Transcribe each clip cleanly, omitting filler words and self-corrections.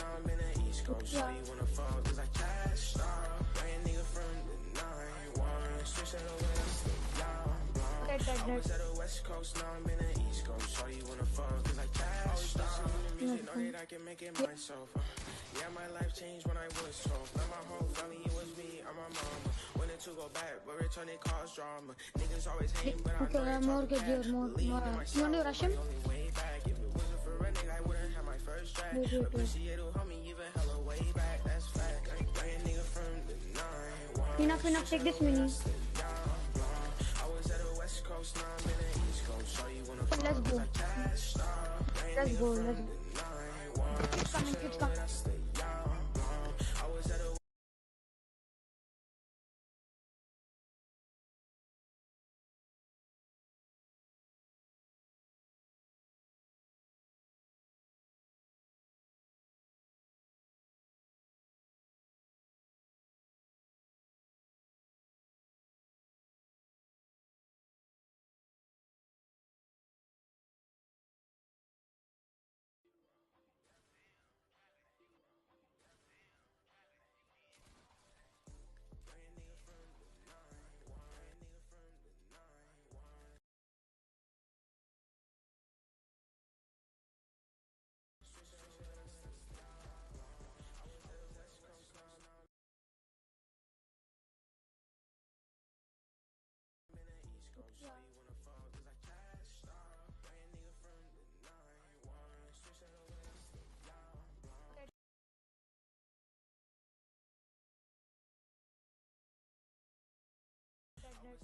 now I'm in the East Coast. So you wanna fall cause I cashed out. Bring a nigga from the 9-1. Switch that over, that's the I was at the West Coast, now I'm in the East Coast. So you wanna fall cause I cashed out. The music know that I can make it myself. Yeah, my life changed when I was 12. Now my whole family, it was me and my mama. Wanted to go back, but returning caused drama. Niggas always hate, but I know they're talking bad. Believe in myself, my only way back. If it wasn't for running, I wouldn't have my first track. Appreciate it, homie, even hella way back. That's fact. I bring a nigga from the 9-1. Enough, take this mini. I was at the West Coast, now I'm in the East Coast. So you wanna fall Let's go. cause I cashed out. Let's go, let's go. It's coming, it's coming. I was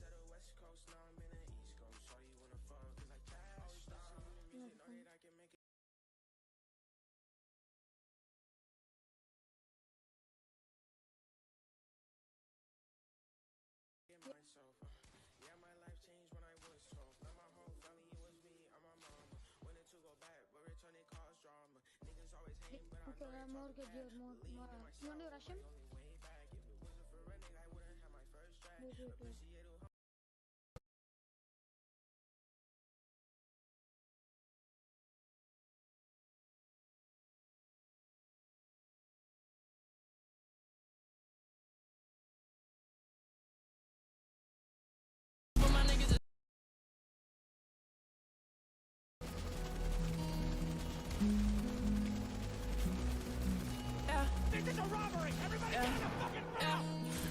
at a West Coast, now I'm in the East Coast. So you wanna fall cause I cashed out. The music know that I can make it myself. Yeah, my life changed when I was 12. Now my whole family, it was me and my mama. Wanted to go back, but returning caused drama. Niggas always hate, but I know they're talking bad. Believe in myself, my only way back. If it wasn't for running, I wouldn't have my first track. Appreciate it.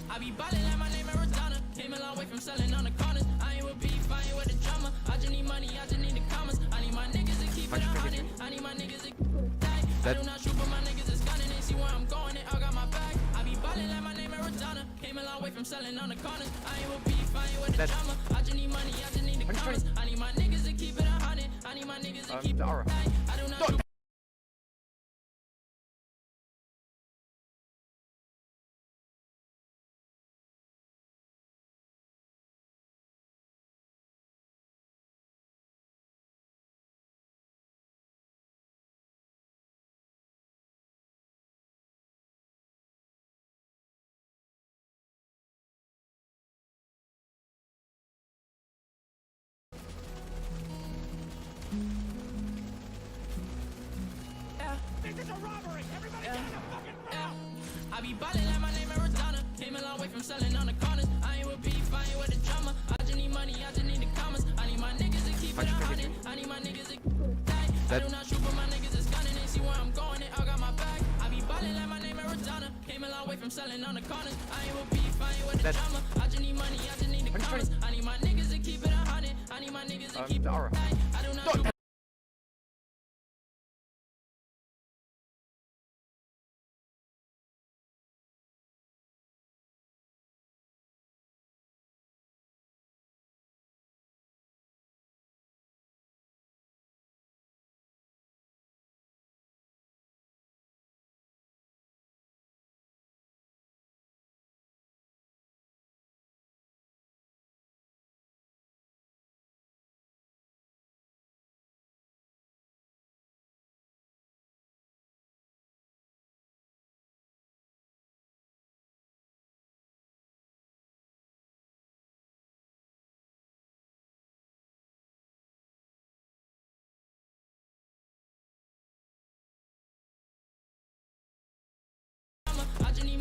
I be ballin' like my name Arizona. Came a long way from selling on the corners. I ain't with beef, I ain't with the drama. I just need money, I just need the commas. I need my niggas to keep it 100. I need my niggas to die. I do not shoot, but my niggas is gunning. They see where I'm going, they all got my back. I be ballin' like my name Arizona. Came a long way from selling on the corners. I ain't with beef, I ain't with the drama. I just need money, I just need the commas. I need my niggas to keep it 100. I need my niggas to keep it die. I do not shoot. I be ballin' like my name Arizona. Came a long way from selling on the corners. I ain't with beef, I ain't with the drama. I just need money, I just need the commas. I need my niggas to keep it 100. I need my niggas to die. I do not shoot, but my niggas is gunning. They see where I'm going, they all got my back. I be ballin' like my name Arizona. Came a long way from selling on the corners. I ain't with beef, I ain't with the drama. I just need money, I just need the commas. I need my niggas to keep it 100. I need my niggas to keep it die. I do not shoot.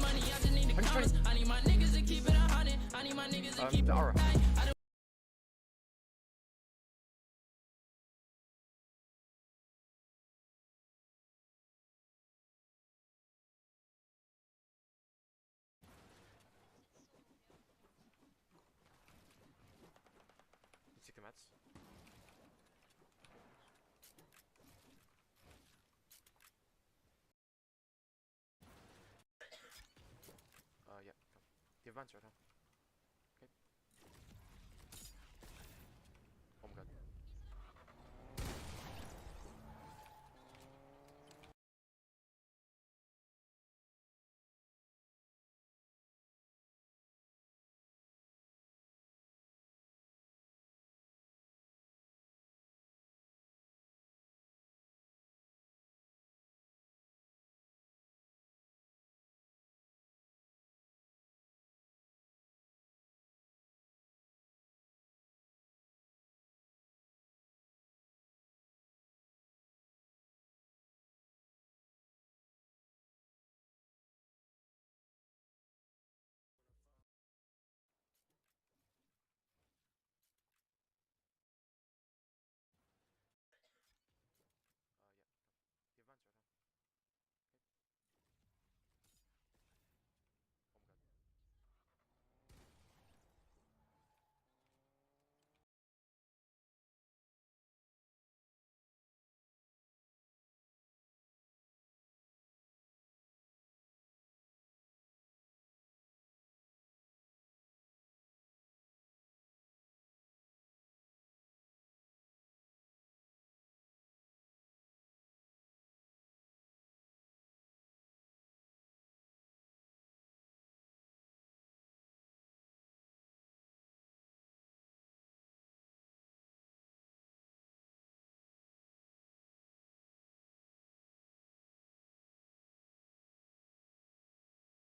money, I just need the commas. I need my niggas to keep it 100. I need my niggas to keep it Aura. tight. I don't You take the meds? Yeah. The advance right now. Okay. Oh my god. Yeah. The advance right now. Oh my god.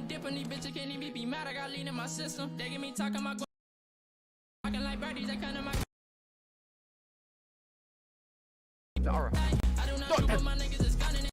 dip on these bitches, can't even be mad. I got lean in my system. They get me talking my talking like birdies, they come to my The aura. I do not know what my niggas is gunning.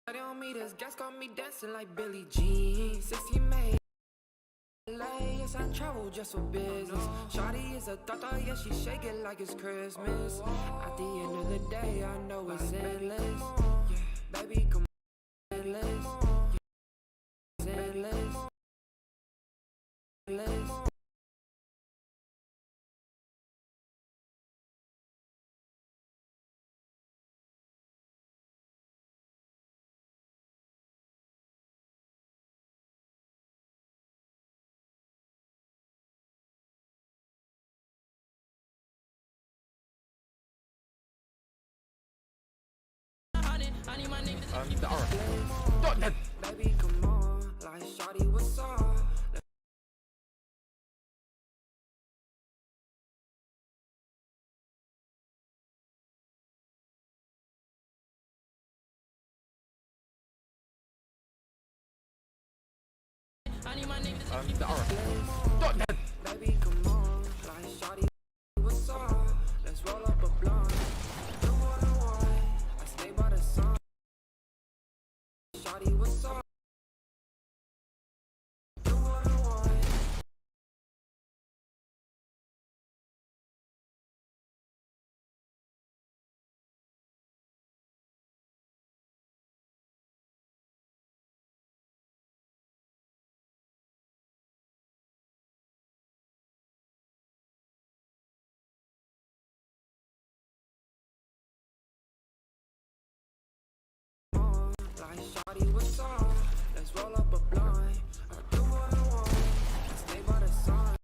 On me, this gas got me dancing like Billie Jean. 16 May, LA, yes, I travel just for business. Shawty is a tata, yeah, she shake it like it's Christmas. At the end of the day, I know it's endless. Yeah, baby, come on, endless. Yeah, it's endless. Endless. I need my niggas to keep The aura. Baby, come on, like shawty, what's up? I need my niggas to keep The aura. Baby, come on, like shawty, what's up? Let's roll up a blunt. Do what I want. I stay by the sun. Shawty, what's up? Do what I want. Like shawty, what's up? Let's roll up a blunt. I do what I want. I stay by the sun.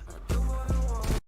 I do what I want.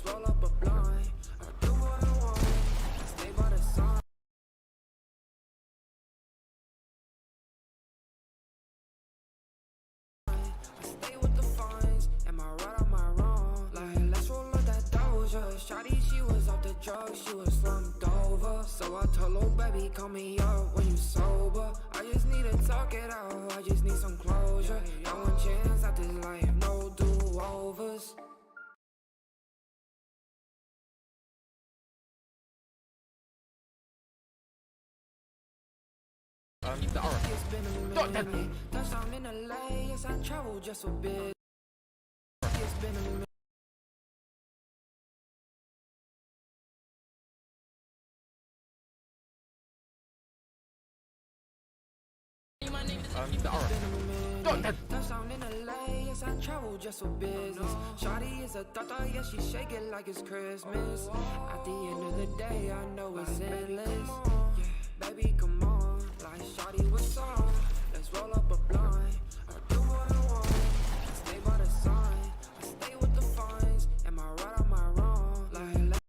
roll up a blunt. I do what I want, stay by the sun. I stay with the funds, am I right, am I wrong? Like, let's roll up that doja. Shawty, she was off the drugs, she was slumped over. So I told her, baby, call me up when you sober. I just need to talk it out, I just need some closure. Got one chance at this life, no do-overs. It's been a minute. Touchdown in LA, yes, I travel just a bit. It's been a minute. Touchdown in LA, yes, I travel just for business. Shawty is a thought, yes, she shake it like it's Christmas. At the end of the day, I know it's endless. Yeah, baby, come on, like Shawty was on. Let's roll up a blunt. I do what I want, stay by the sun. I stay with the funds, am I right, am I wrong? Like,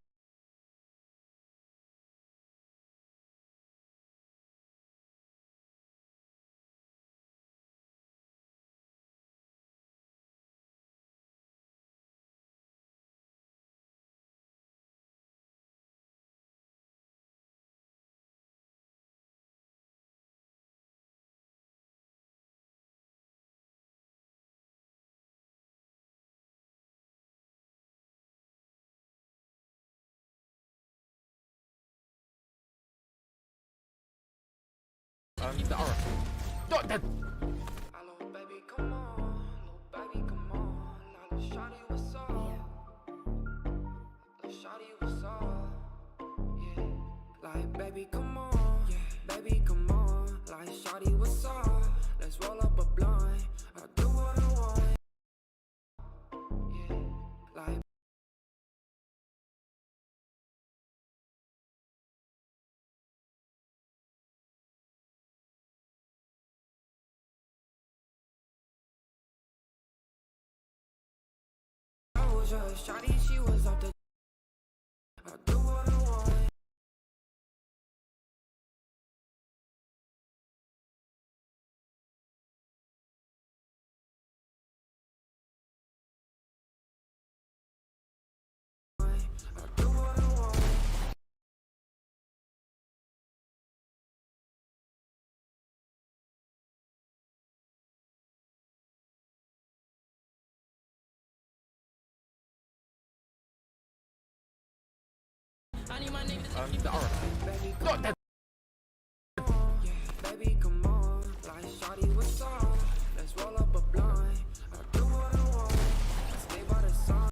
Hello, baby, come on. Little baby, come on. Like, Shawty, what's up? Little Shawty, what's up? Yeah. Like, baby, come on. Yeah, baby, come on. Like, Shawty, what's up? Let's roll up a blunt. I do what I want. Yeah. Like, Shawty, she was off the. I do what I want. I do what I want. I need my niggas. Baby, come on. Yeah, baby, come on. Like, Shawty, what's up? Let's roll up a blunt. I do what I want. Stay by the sun.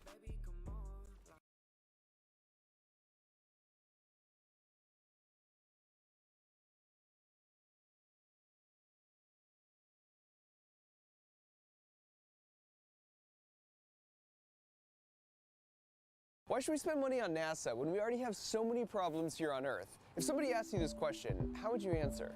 Baby, come on. Why should we spend money on NASA when we already have so many problems here on Earth? If somebody asked you this question, how would you answer?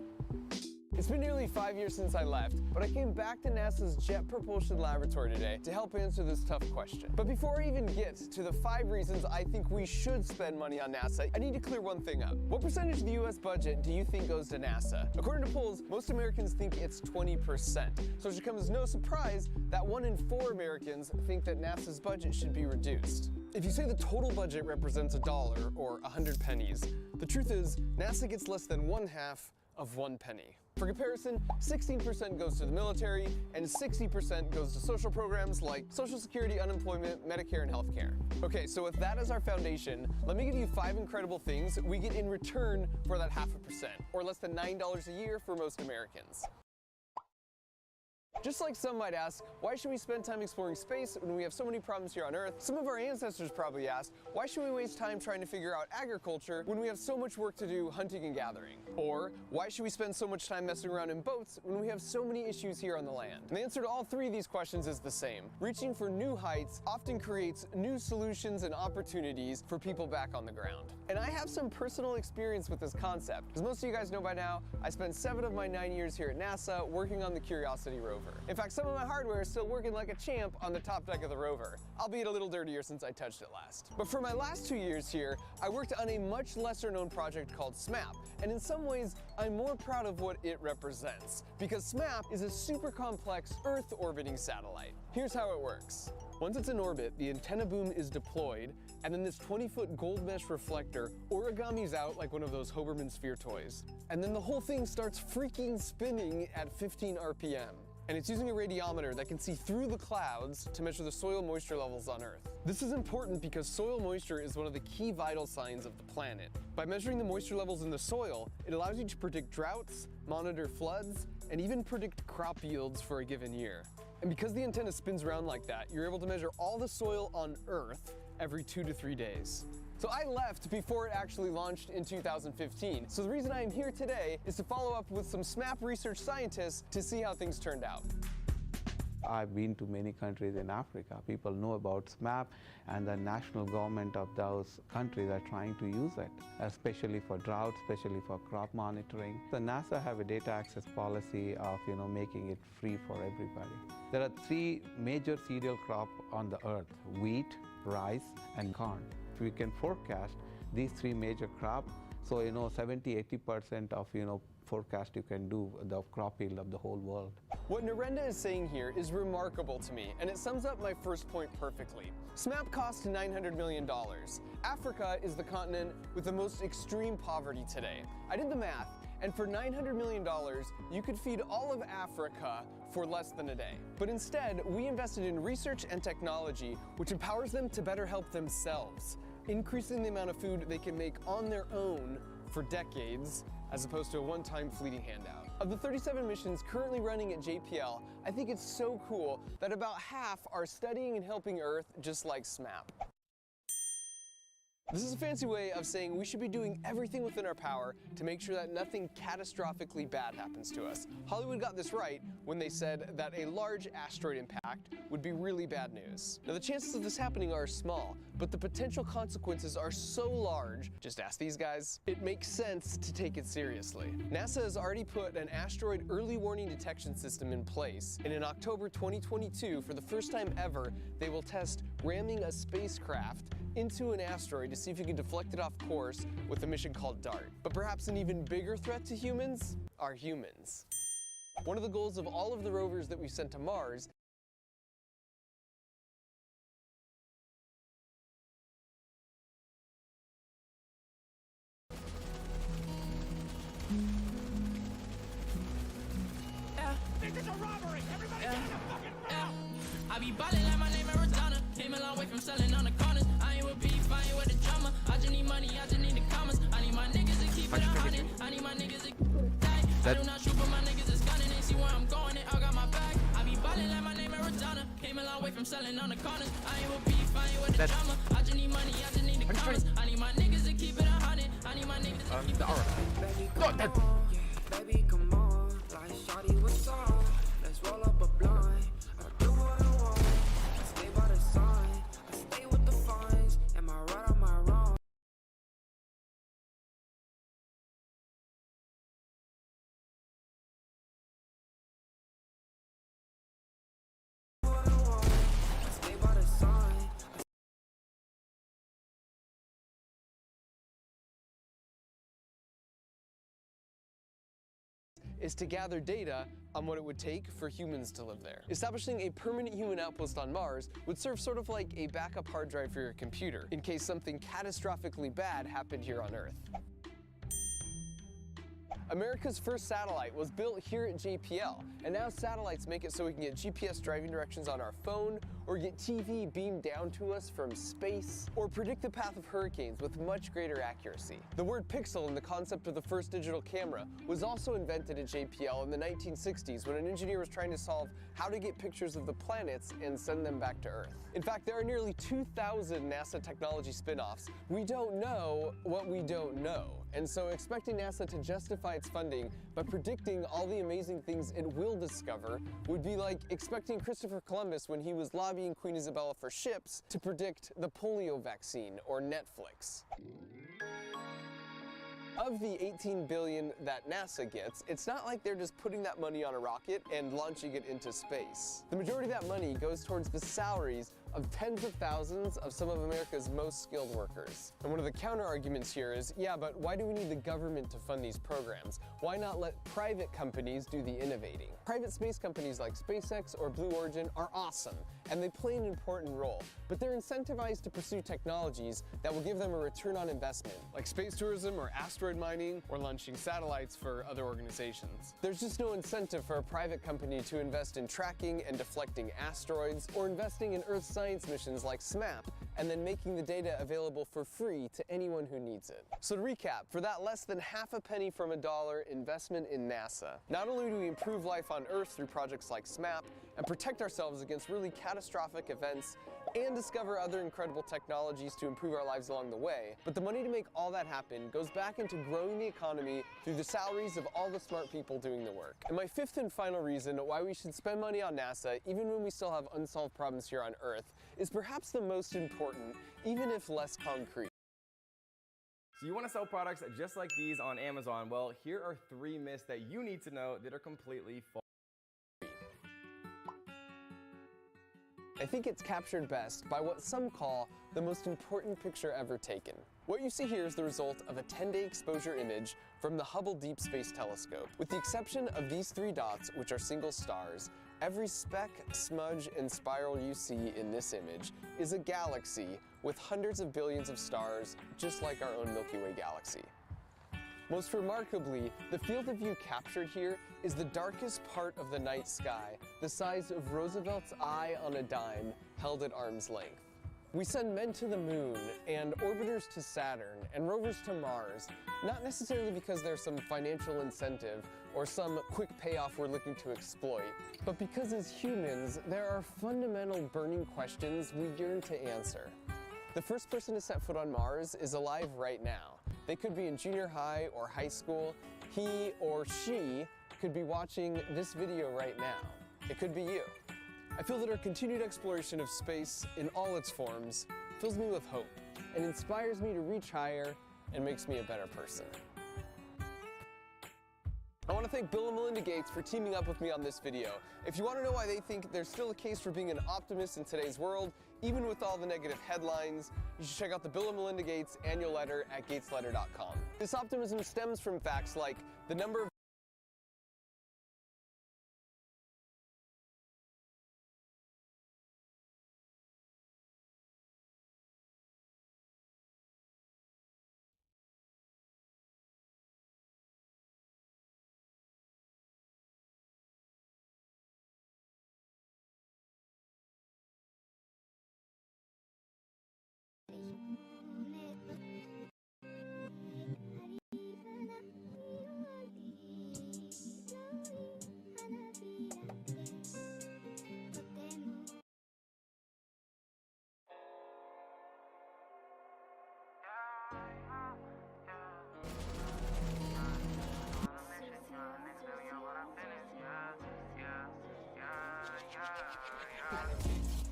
It's been nearly 5 years since I left, but I came back to NASA's Jet Propulsion Laboratory today to help answer this tough question. But before I even get to the 5 reasons I think we should spend money on NASA, I need to clear one thing up. What percentage of the US budget do you think goes to NASA? According to polls, most Americans think it's 20%. So it should come as no surprise that 1 in 4 Americans think that NASA's budget should be reduced. If you say the total budget represents $1 or 100 pennies, the truth is NASA gets less than 1/2 of 1 penny. For comparison, 16% goes to the military and 60% goes to social programs like Social Security, unemployment, Medicare, and healthcare. Okay, so with that as our foundation, let me give you 5 incredible things we get in return for that 0.5%, or less than $9 a year for most Americans. Just like some might ask, why should we spend time exploring space when we have so many problems here on Earth? Some of our ancestors probably asked, why should we waste time trying to figure out agriculture when we have so much work to do hunting and gathering? Or, why should we spend so much time messing around in boats when we have so many issues here on the land? And the answer to all 3 of these questions is the same. Reaching for new heights often creates new solutions and opportunities for people back on the ground. And I have some personal experience with this concept. As most of you guys know by now, I spent 7 of my 9 years here at NASA working on the Curiosity rover. In fact, some of my hardware is still working like a champ on the top deck of the rover, albeit a little dirtier since I touched it last. But for my last 2 years here, I worked on a much lesser known project called SMAP, and in some ways, I'm more proud of what it represents, because SMAP is a super complex Earth orbiting satellite. Here's how it works. Once it's in orbit, the antenna boom is deployed, and then this 20-foot gold mesh reflector origamis out like one of those Hoberman sphere toys. And then the whole thing starts freaking spinning at 15 RPM. And it's using a radiometer that can see through the clouds to measure the soil moisture levels on Earth. This is important because soil moisture is one of the key vital signs of the planet. By measuring the moisture levels in the soil, it allows you to predict droughts, monitor floods, and even predict crop yields for a given year. And because the antenna spins around like that, you're able to measure all the soil on Earth every 2 to 3 days. So I left before it actually launched in 2015. So the reason I am here today is to follow up with some SMAP research scientists to see how things turned out. I've been to many countries in Africa. People know about SMAP, and the national government of those countries are trying to use it, especially for drought, especially for crop monitoring. The NASA have a data access policy of making it free for everybody. There are 3 major cereal crops on the earth: wheat, rice, and corn. We can forecast these 3 major crops, so 70–80% of forecast you can do the crop yield of the whole world. What Narendra is saying here is remarkable to me, and it sums up my first point perfectly. SMAP costs $900 million. Africa is the continent with the most extreme poverty today. I did the math, and for $900 million, you could feed all of Africa for less than a day. But instead, we invested in research and technology, which empowers them to better help themselves, increasing the amount of food they can make on their own for decades, as opposed to a one-time fleeting handout. Of the 37 missions currently running at JPL, I think it's so cool that about half are studying and helping Earth just like SMAP. This is a fancy way of saying we should be doing everything within our power to make sure that nothing catastrophically bad happens to us. Hollywood got this right when they said that a large asteroid impact would be really bad news. Now, the chances of this happening are small, but the potential consequences are so large, just ask these guys, it makes sense to take it seriously. NASA has already put an asteroid early warning detection system in place, and in October 2022, for the first time ever, they will test ramming a spacecraft into an asteroid to see if you can deflect it off course with a mission called DART. But perhaps an even bigger threat to humans are humans. One of the goals of all of the rovers that we sent to Mars I be ballin' like my name is Donna. Came a long way from selling on the corners. I ain't with beef, I ain't with the drama. I just need money, I just need the commas. I need my niggas to keep it 100. I need my niggas to die. I do not shoot, but my niggas is gunning. They see where I'm going, and I got my back. I be ballin' like my name is Donna. Came a long way from selling on the corners. I ain't with beef, I ain't with the drama. I just need money, I just need the commas. I need my niggas to keep it 100. I need my niggas to keep it 100. Baby, come on, like shawty, what's up? Let's roll up a blind. I do what I want. I stay by the sign. I stay with the fines. Am I right or am I wrong? What I want. I stay by the sign. is to gather data on what it would take for humans to live there. Establishing a permanent human outpost on Mars would serve sort of like a backup hard drive for your computer in case something catastrophically bad happened here on Earth. America's first satellite was built here at JPL, and now satellites make it so we can get GPS driving directions on our phone, or get TV beamed down to us from space, or predict the path of hurricanes with much greater accuracy. The word pixel and the concept of the first digital camera was also invented at JPL in the 1960s when an engineer was trying to solve how to get pictures of the planets and send them back to Earth. In fact, there are nearly 2,000 NASA technology spin-offs. We don't know what we don't know. And so expecting NASA to justify its funding by predicting all the amazing things it will discover would be like expecting Christopher Columbus, when he was lobbying Queen Isabella for ships, to predict the polio vaccine or Netflix. Of the $18 billion that NASA gets, it's not like they're just putting that money on a rocket and launching it into space. The majority of that money goes towards the salaries of tens of thousands of some of America's most skilled workers. And one of the counter arguments here is, yeah, but why do we need the government to fund these programs? Why not let private companies do the innovating? Private space companies like SpaceX or Blue Origin are awesome, and they play an important role, but they're incentivized to pursue technologies that will give them a return on investment, like space tourism or asteroid mining or launching satellites for other organizations. There's just no incentive for a private company to invest in tracking and deflecting asteroids, or investing in Earth science missions like SMAP, and then making the data available for free to anyone who needs it. So to recap, for that less than half a penny from a dollar investment in NASA, not only do we improve life on Earth through projects like SMAP and protect ourselves against really catastrophic events and discover other incredible technologies to improve our lives along the way, but the money to make all that happen goes back into growing the economy through the salaries of all the smart people doing the work. And my fifth and final reason why we should spend money on NASA, even when we still have unsolved problems here on Earth, is perhaps the most important, even if less concrete. So you want to sell products just like these on Amazon? Well, here are 3 myths that you need to know that are completely false. I think it's captured best by what some call the most important picture ever taken. What you see here is the result of a 10-day exposure image from the Hubble Deep Space Telescope. With the exception of these 3 dots, which are single stars, every speck, smudge, and spiral you see in this image is a galaxy with hundreds of billions of stars, just like our own Milky Way galaxy. Most remarkably, the field of view captured here is the darkest part of the night sky, the size of Roosevelt's eye on a dime, held at arm's length. We send men to the moon, and orbiters to Saturn, and rovers to Mars, not necessarily because there's some financial incentive or some quick payoff we're looking to exploit, but because as humans, there are fundamental burning questions we yearn to answer. The first person to set foot on Mars is alive right now. They could be in junior high or high school. He or she could be watching this video right now. It could be you. I feel that our continued exploration of space in all its forms fills me with hope and inspires me to reach higher and makes me a better person. I want to thank Bill and Melinda Gates for teaming up with me on this video. If you want to know why they think there's still a case for being an optimist in today's world, even with all the negative headlines, you should check out the Bill and Melinda Gates annual letter at gatesletter.com. This optimism stems from facts like the number of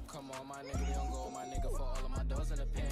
Come on, my nigga, we don't go, my nigga, for all of my doors in the pen.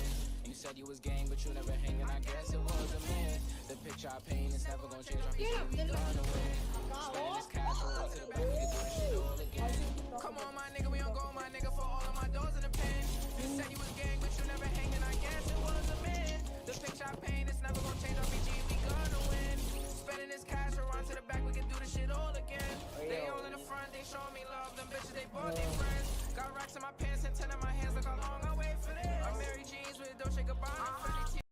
You said you was gang, but you never hanging, I guess it was a man. The picture I paint is never gonna change, I'm just gonna win. Spending this cash, roll to the back, we can do this shit all again. Come on, my nigga, we don't go, my nigga, for all of my doors in the pen. You said you was gang, but you never hanging, I guess it was a man. The picture I paint is never gonna change, RPG, we gonna win. Spending this cash, around to the back, we can do this shit all again. They all in the front, they showing me love, them bitches, they bought their friends. Got racks in my pants and 10 in my hands, look how long I wait for this. I'm Mary Jeans with Dolce Gabbana.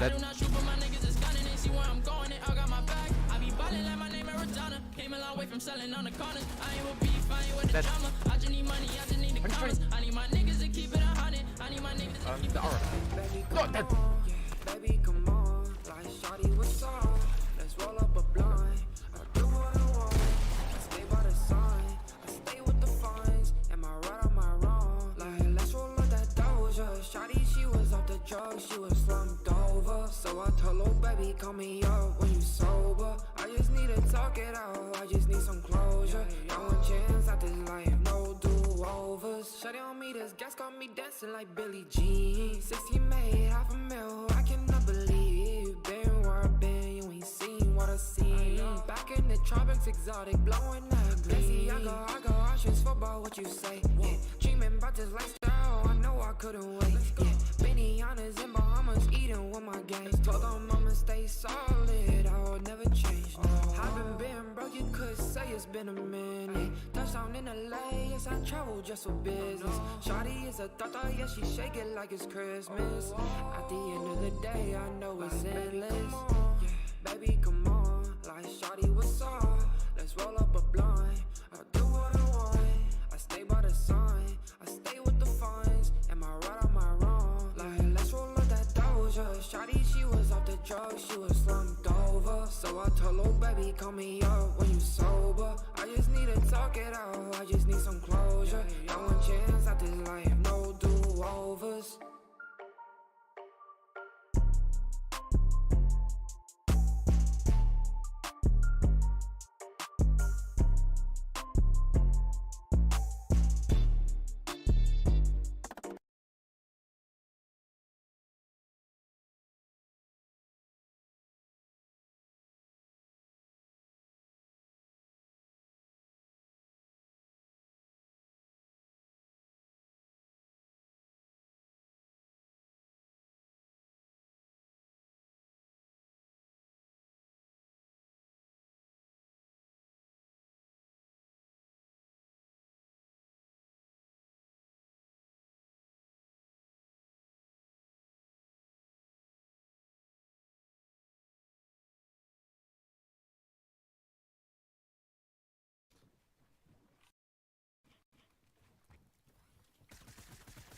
I do not shoot, but my niggas is gunning. They see where I'm going, they all got my back. I be ballin' like my name Arizona. Came a long way from selling on the corners. I ain't with beef, I ain't with the drama. I just need money, I just need the commas. I need my niggas to keep it 100. I need my niggas to keep it 100. Baby, come on, like shawty, what's up? Let's roll up a blind. I do what I want. I stay by the sign. I stay with the fines. Am I right or am I wrong? Like, let's roll up that doja. Shawty, she was off the drugs. She was slumped over. So I told her, baby, call me up when you sober. I just need to talk it out. I just need some closure. Got one chance at this life, no do-overs. Shawty on me, this gas got me dancing like Billie Jean. 16 made $500,000. I cannot believe. Been where I've been, you ain't seen what I seen. Back in the tropics, exotic, blowing that green. I go options for about what you say. Yeah, dreaming about this lifestyle, I know I couldn't wait. Yeah, Benihana's in Bahamas, eating with my gang. Told them I'ma stay solid, I will never change. No, I've been broke, you could say it's been a minute. Touchdown in LA, yes, I travel just for business. Shawty is a thought, yeah, she shake it like it's Christmas. At the end of the day, I know it's endless. Yeah, baby, come on, like shawty, what's up? Let's roll up a blind. I do what I want. I stay by the sign. I stay with the fines. Am I right or am I wrong? Like, let's roll up that doja. Shawty, she was off the drugs. She was slumped over. So I told her, baby, call me up when you sober. I just need to talk it out. I just need some closure. Got one chance at this life, no do-overs.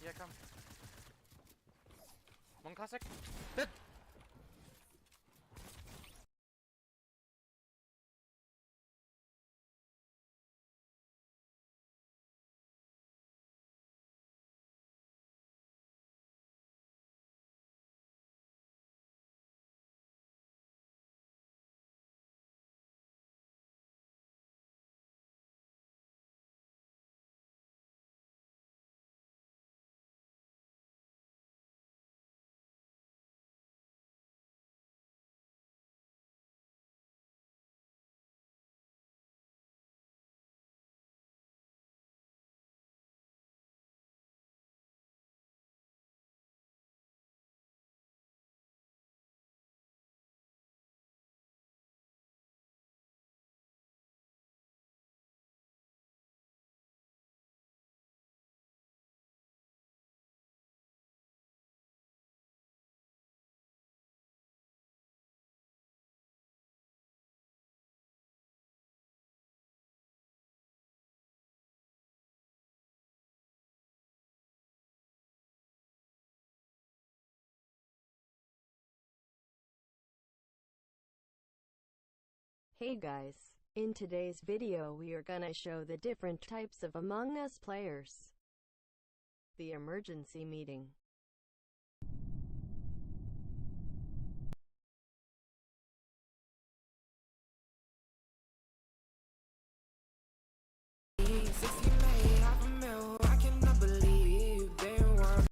Yeah, come. One classic. Dead. Hey guys, in today's video we are gonna show the different types of Among Us players. The emergency meeting. I cannot believe. Been where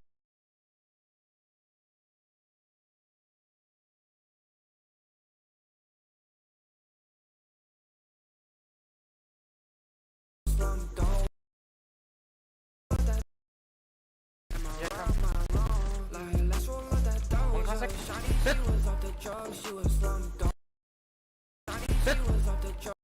slumped over. Yeah, come. Like, let's roll up that doja. classic. Shawty, she was off the drugs. She was slumped over. Shawty, she was off the drugs.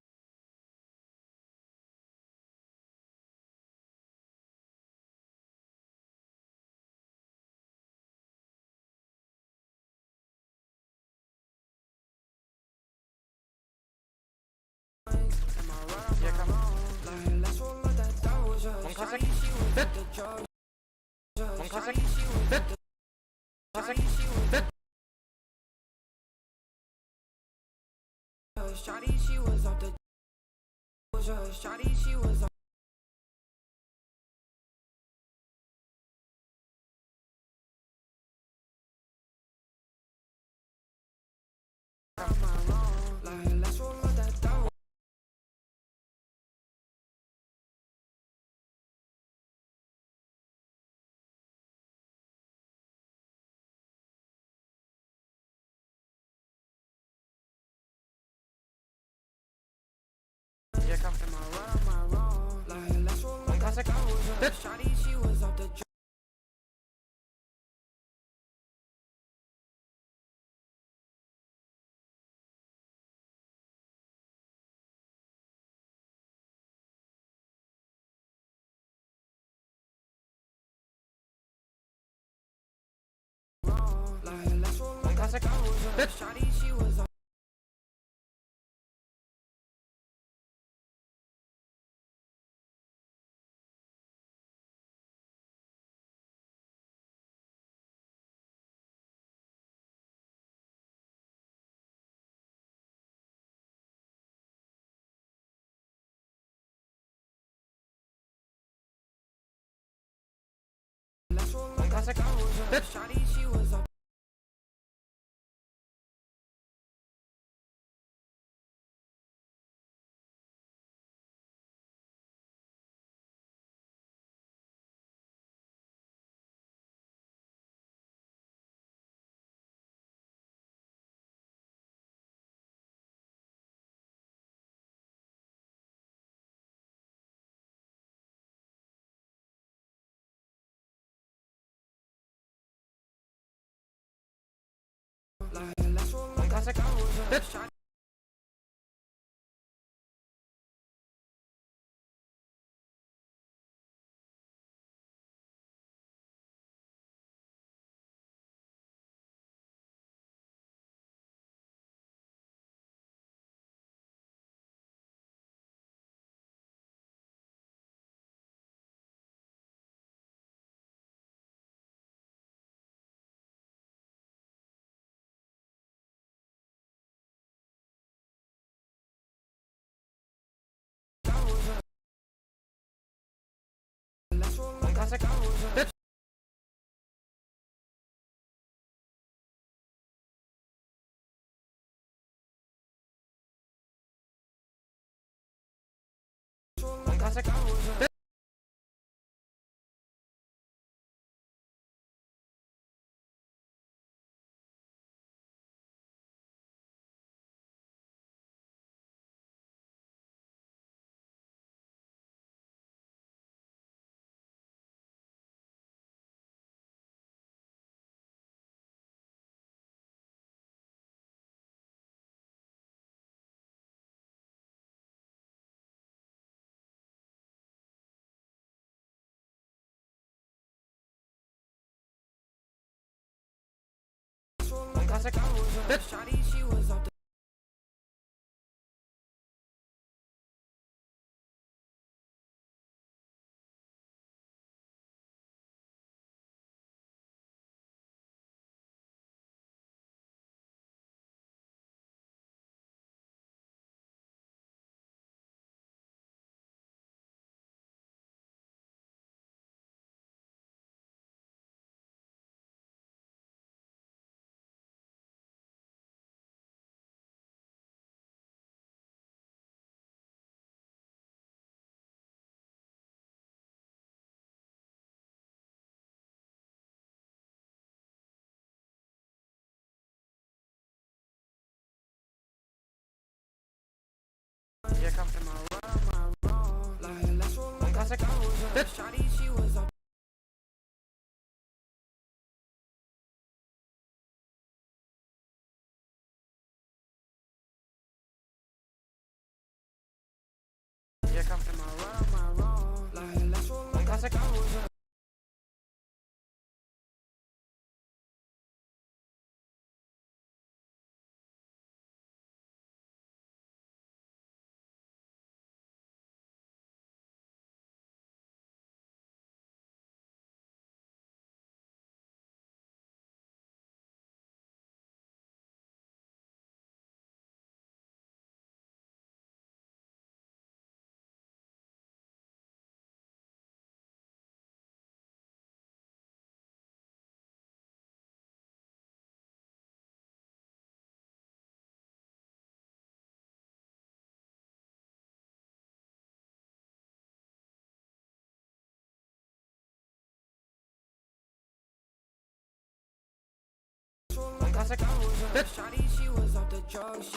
classic. Hit. One classic. Hit. Classic. Hit. Shawty, she was off the Shawty, she was off. Let's roll up that dough. Yeah, come. Am I right, am I wrong? Let's roll up that Classic. Hit. Shawty, she was off the wrong. Let's roll up Classic. that Hit. Shawty, she was off. Let's roll up Classic. that Hit. Shawty, she was off. Let's roll up Classic. Hit. Shawty. Let's roll up Classic. Hit. Classic. Hit. Classic. Hit. Shawty, she was off the Yeah, come. Am I right, am I wrong? Let's roll up Classic. Hit. Shawty, she was off. Yeah, come. Am I right, am I wrong? Let's roll up Classic. Shawty, she was off the drugs.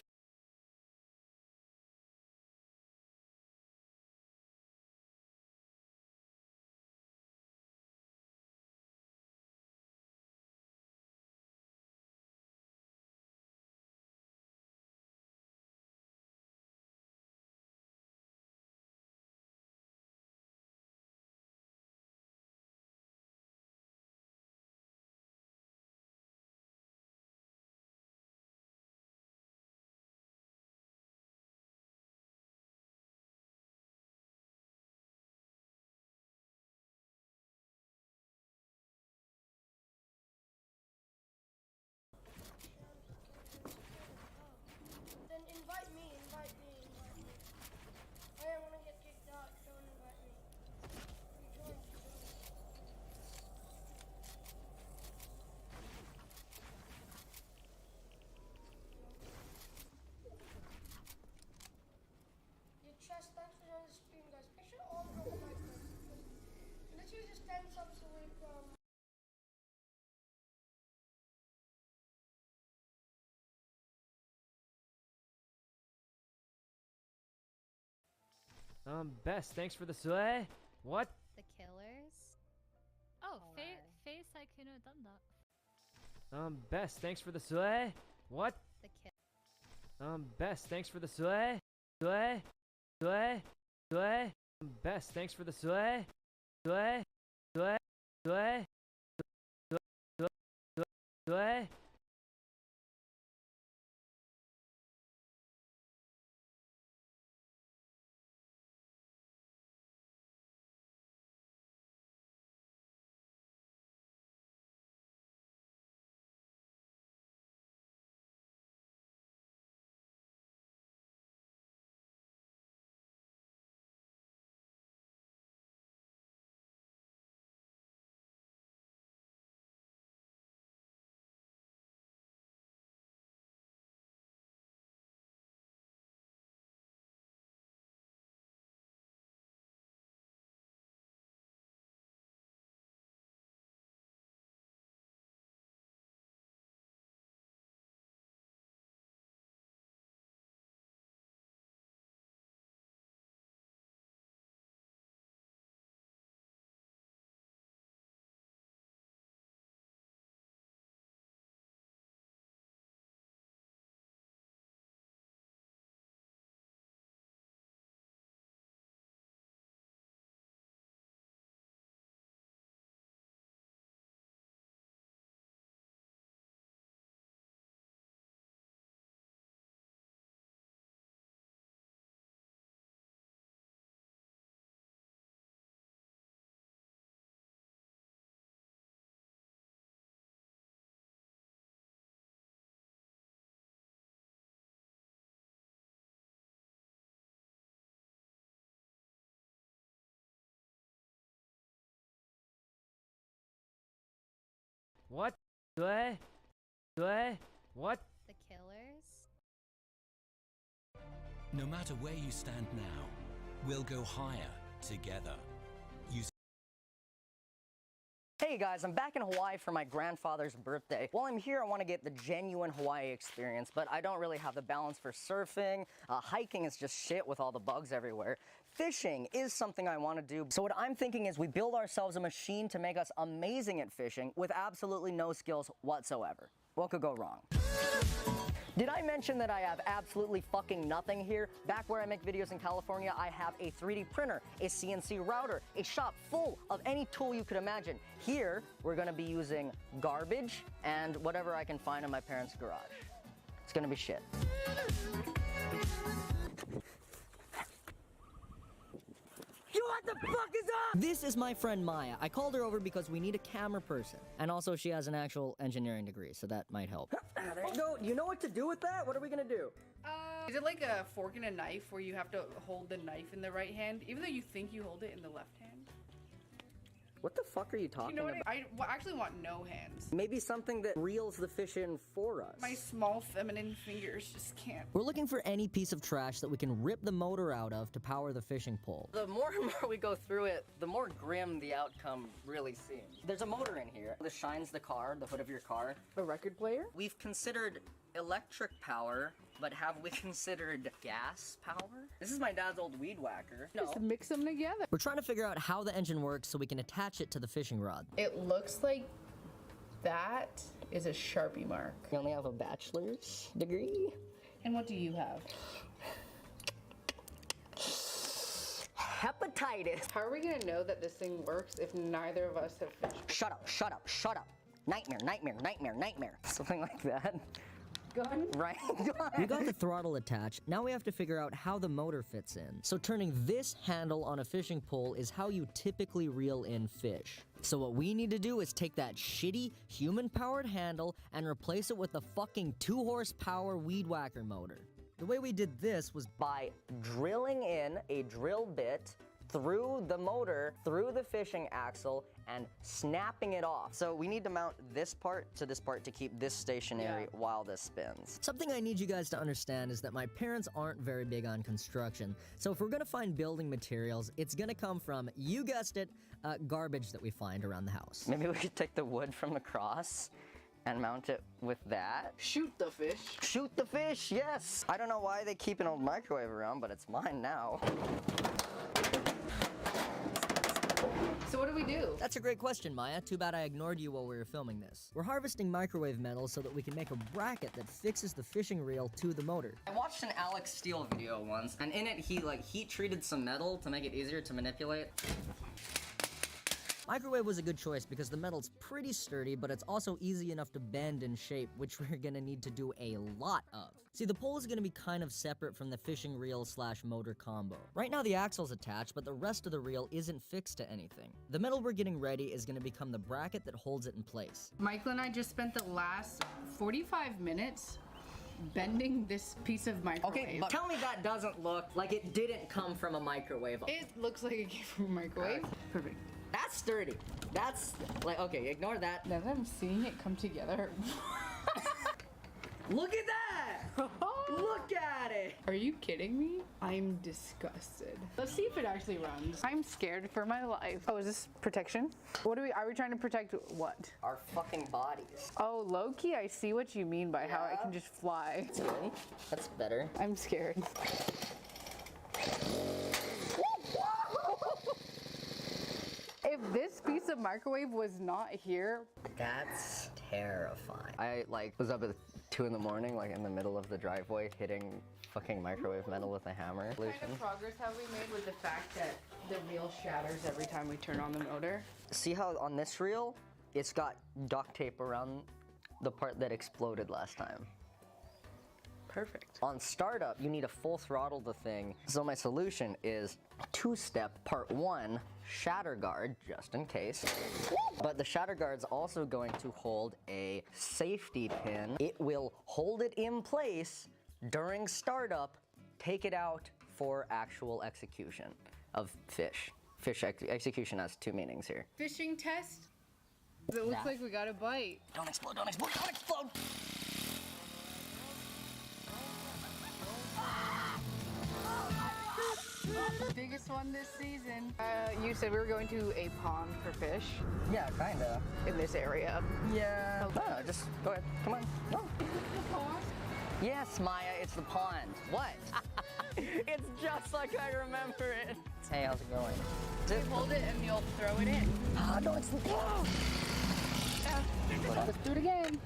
Then invite me. I don't want to get kicked out. Don't invite me. You join. Your chest, thanks for joining the stream, guys. Make sure all of them like this. Literally just 10 subs away from. Best, thanks for the slay. What? The killers? Oh, Face I couldn't have done that. Best, thanks for the slay. What? The kill. Best, thanks for the slay. Slay. Best, thanks for the slay. Slay. What? Slay. What? The killers? No matter where you stand now, we'll go higher together. Hey guys, I'm back in Hawaii for my grandfather's birthday. While I'm here, I want to get the genuine Hawaii experience, but I don't really have the balance for surfing. Hiking is just shit with all the bugs everywhere. Fishing is something I want to do. So what I'm thinking is we build ourselves a machine to make us amazing at fishing with absolutely no skills whatsoever. What could go wrong? Did I mention that I have absolutely fucking nothing here? Back where I make videos in California, I have a 3D printer, a CNC router, a shop full of any tool you could imagine. Here, we're gonna be using garbage and whatever I can find in my parents' garage. It's gonna be shit. What the fuck is up? This is my friend Maya. I called her over because we need a camera person. And also she has an actual engineering degree, so that might help. There you go. You know what to do with that? What are we gonna do? Is it like a fork and a knife where you have to hold the knife in the right hand, even though you think you hold it in the left hand? What the fuck are you talking You know what about? I actually want no hands. Maybe something that reels the fish in for us. My small feminine fingers just can't. We're looking for any piece of trash that we can rip the motor out of to power the fishing pole. The more and more we go through it, the more grim the outcome really seems. There's a motor in here. This shines the car, the hood of your car. A record player? We've considered electric power, but have we considered gas power? This is my dad's old weed whacker. No. Just mix them together. We're trying to figure out how the engine works so we can attach it to the fishing rod. It looks like that is a Sharpie mark. You only have a bachelor's degree? And what do you have? Hepatitis. How are we gonna know that this thing works if neither of us have fished? Shut up, shut up, shut up. Nightmare, nightmare, nightmare, nightmare. Something like that. Gun? Right? We got the throttle attached. Now we have to figure out how the motor fits in. So turning this handle on a fishing pole is how you typically reel in fish. So what we need to do is take that shitty human-powered handle and replace it with the fucking 2-horsepower weed whacker motor. The way we did this was by drilling in a drill bit through the motor, through the fishing axle, and snapping it off. So we need to mount this part to keep this stationary while this spins. Something I need you guys to understand is that my parents aren't very big on construction. So if we're gonna find building materials, it's gonna come from, you guessed it, garbage that we find around the house. Maybe we could take the wood from the cross and mount it with that. Shoot the fish. Shoot the fish, yes! I don't know why they keep an old microwave around, but it's mine now. So what do we do? That's a great question, Maya. Too bad I ignored you while we were filming this. We're harvesting microwave metal so that we can make a bracket that fixes the fishing reel to the motor. I watched an Alex Steele video once, and in it he heat treated some metal to make it easier to manipulate. Microwave was a good choice because the metal's pretty sturdy, but it's also easy enough to bend and shape, which we're gonna need to do a lot of. See, the pole is gonna be kind of separate from the fishing reel / motor combo. Right now the axle's attached, but the rest of the reel isn't fixed to anything. The metal we're getting ready is gonna become the bracket that holds it in place. Michael and I just spent the last 45 minutes bending this piece of microwave. Okay, but tell me that doesn't look like it didn't come from a microwave. It looks like it came from a microwave. Perfect. That's sturdy. That's okay, ignore that. Now that I'm seeing it come together. Look at that! Look at it! Are you kidding me? I'm disgusted. Let's see if it actually runs. I'm scared for my life. Oh, is this protection? What are we trying to protect what? Our fucking bodies. Oh, low-key, I see what you mean by how it can just fly. That's good. That's better. I'm scared. If this piece of microwave was not here. That's terrifying. I was up at 2 in the morning, in the middle of the driveway, hitting fucking microwave metal with a hammer. What kind of progress have we made with the fact that the reel shatters every time we turn on the motor? See how on this reel, it's got duct tape around the part that exploded last time. Perfect. On startup, you need to full throttle the thing. So my solution is 2-step. Part 1, shatter guard, just in case. But the shatter guard's also going to hold a safety pin. It will hold it in place during startup, take it out for actual execution of fish. Execution has 2 meanings here. Fishing test? It looks like we got a bite. Don't explode, don't explode, don't explode! Biggest one this season. You said we were going to a pond for fish. Yeah, kinda. In this area. Yeah. No, just go ahead. Come on. No. Yes, Maya, it's the pond. What? It's just like I remember it. Hey, how's it going? You hold it and you'll throw it in. Oh, no, it's... Let's do it again.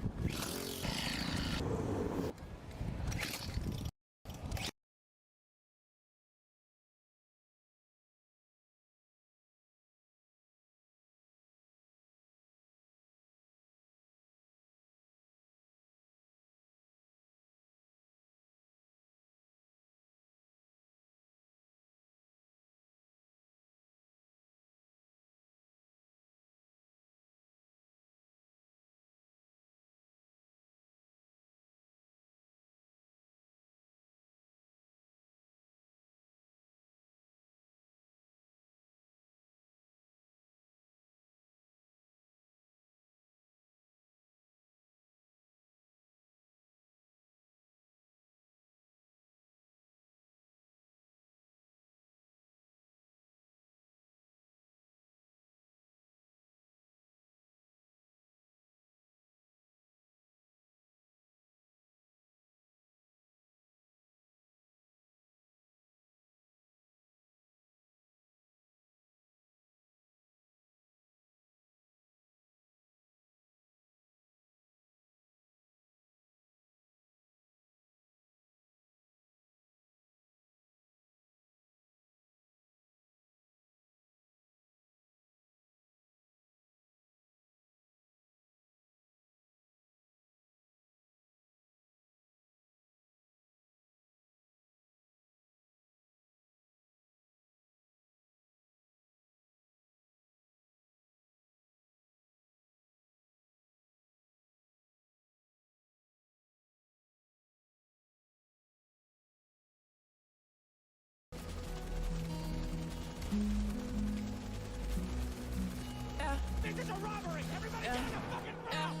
This is a robbery! Everybody get the fucking phone!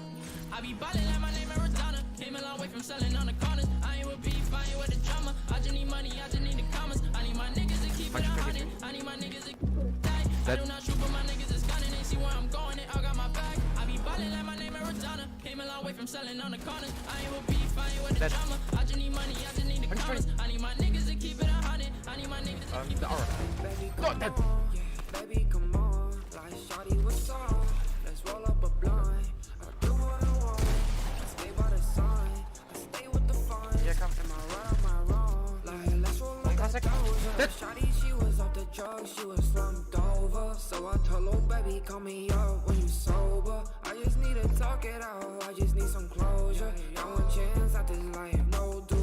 I be ballin' like my name Arizona. Came a long way from selling on the corners. I ain't with beef, I ain't with the drama. I just need money, I just need the commas. I need my niggas to keep it 100. I need my niggas to die. I do not shoot, but my niggas is gunning. They see where I'm going, they all got my back. I be ballin' like my name Arizona. Came a long way from selling on the corners. I ain't with beef, I ain't with the drama. I just need money, I just need the commas. I need my niggas to keep it 100. I need my niggas to keep it 100. Baby, come on. Baby, come on. Like shawty, what's up? Let's roll up a blunt. I do what I want. I stay by the sign. I stay with the fun. Yeah, come. Am I right, am I wrong? Like, let's roll like a dozer. Shawty, she was off the drugs. She was slumped over. So I told her, baby, call me up when you sober. I just need to talk it out. I just need some closure. Got one chance at this life. No do.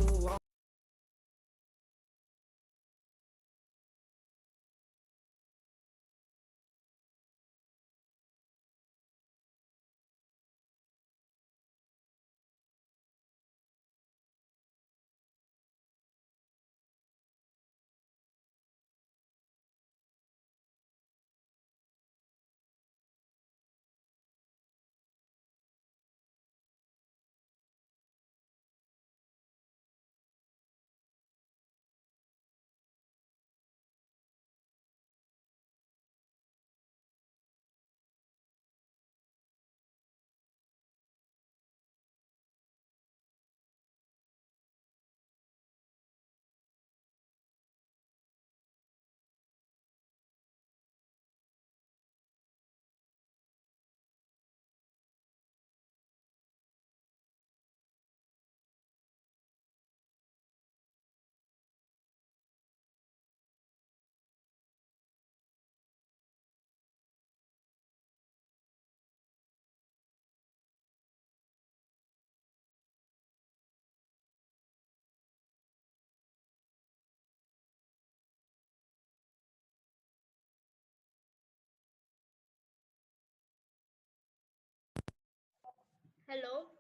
Hello?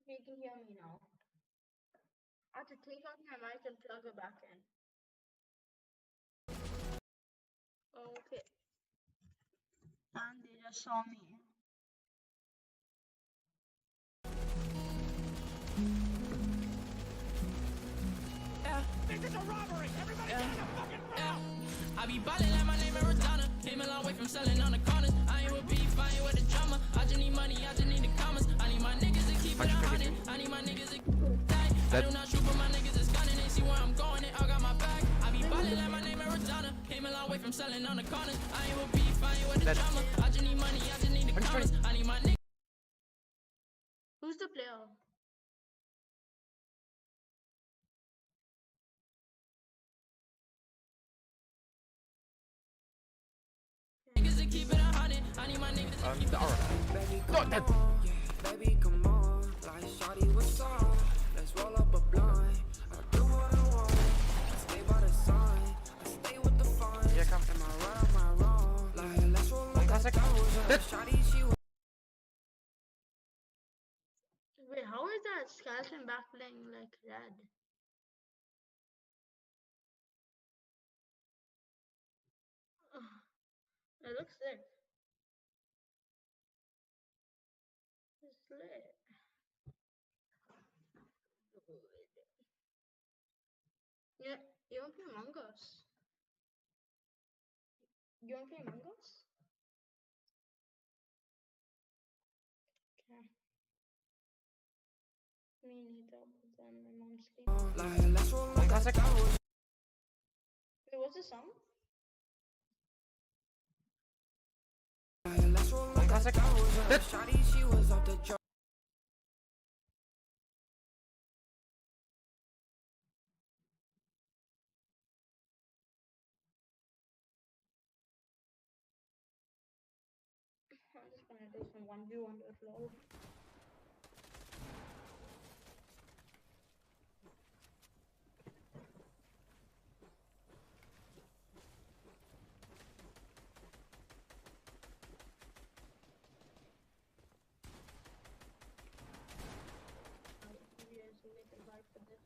You can hear me now. I have to take out my mic and plug it back in. Okay. And they just saw me. This is a robbery! Everybody get the fucking phone! I be ballin' like my name Arizona. Came a long way from selling on the corners. I ain't with beef, I ain't with the drama. I just need money, I just need the commas. I need my niggas to keep it 100. I need my niggas to die. I do not shoot, but my niggas is gunning. They see where I'm going, they all got my back. I be ballin' like my name Arizona. Came a long way from selling on the corners. I ain't with beef, I ain't with the drama. I just need money, I just need the commas. I need my niggas. Who's the player? Niggas to keep it 100. I need my niggas to keep it 100. Baby, come on. Baby, come on. Like shawty, what's up? Let's roll up a blunt. I do what I want. I stay by the sign. I stay with the fun. Yeah, come. Am I right, am I wrong? Like, let's roll like a dozer. Shawty, she was. Wait, how is that skeleton back playing like red? It looks sick. It's lit. Yeah, you wanna play Among Us? You wanna play Among Us? Okay. Me neither, but then my mom's sleeping. Like, let's roll like a dozer. Wait, what's the song? Like, let's roll like a dozer. Shawty, she was off the drugs. I'm just gonna do some 1v1 with LOL. For this.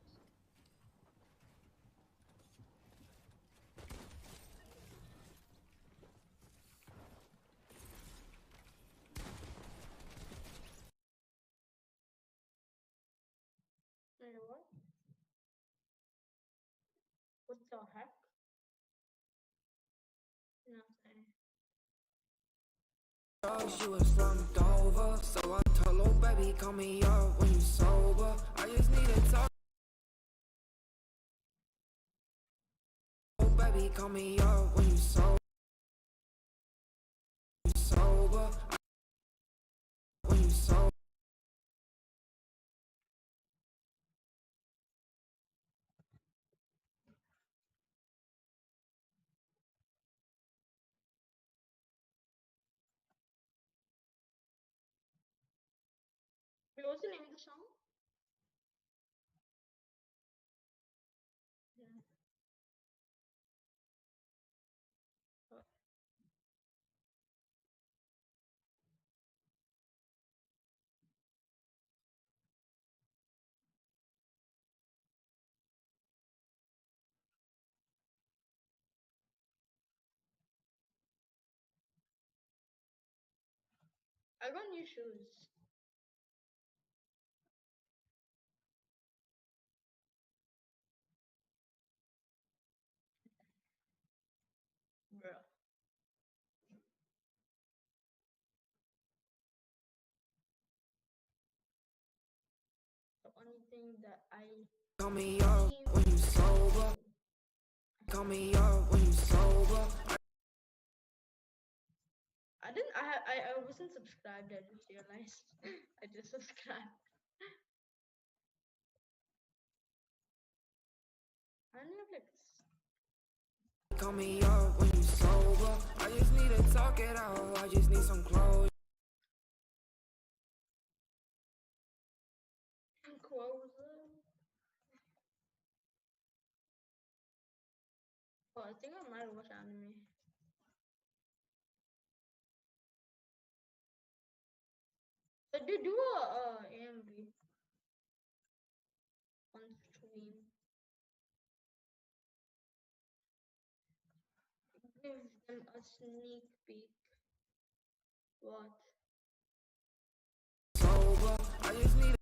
The heck? Nothing. She was slumped over, so I told her, baby, call me up when you sober. I just need to talk. Oh, baby, call me up when you sober. When you sober. Wait, what's the name of the song? Yeah. Oh. I got new shoes. Bruh. The only thing that I Call me up when you sober. Call me up when you sober. I wasn't subscribed, I just realized. I just subscribed. I Netflix. Call me up when you sober. I just need to talk it out. I just need some clothes. Closer. Oh, I think I might watch anime. But they do a AMV on stream. Give them a sneak peek. What? Sober. I just need